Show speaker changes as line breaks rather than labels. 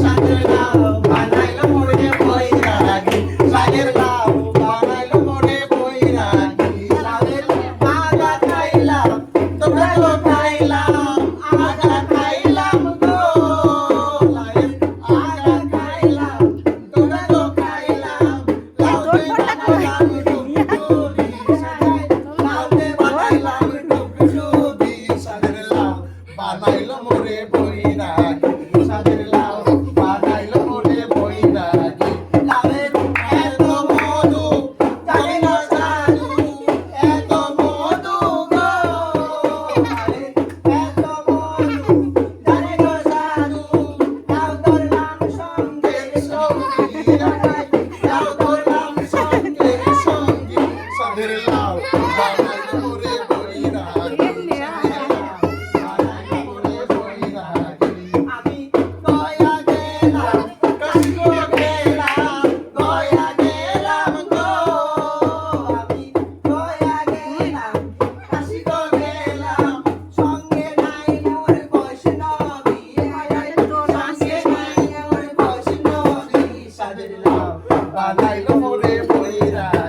সাদের লাউ বানাইলো মোরে বৈরাগী সাদের লাউ বানাইলো মোরে বৈরাগী সাদের আগা খাইলাম তোমরা তো খাইলাম আগা খাইলাম গো লাউয়ের আগা খাইলাম তোমরা তো খাইলাম লাউতে বানাইলাম ডুবডুবি সাদের লাউতে বানাইলাম ডুবডুবি সাদের লাউ বানাইলো মোরে বৈরাগী সাদের লাউ বানাইলো মোরে বৈরাগী লাউয়ের এত মধু জানি না জাদু এত মধু গো লাউয়ের এত মধু জানি না জাদু লাউ ধরলাম সঙ্গের সঙ্গী রাখাই লাউ ধরলাম সঙ্গের সঙ্গী সাদের লাউ বানাইলো মোরে বৈরাগী আমি গয়া গেলাম কাশিগো গেলাম গয়া গেলাম গো আমি গয়া গেলাম কাশিগো গেলাম সঙ্গে নাই মোর বৈষ্ণবী সঙ্গে নাই মোর বৈষ্ণবী সাদের লাউ বানাইলো মোরে বৈরাগী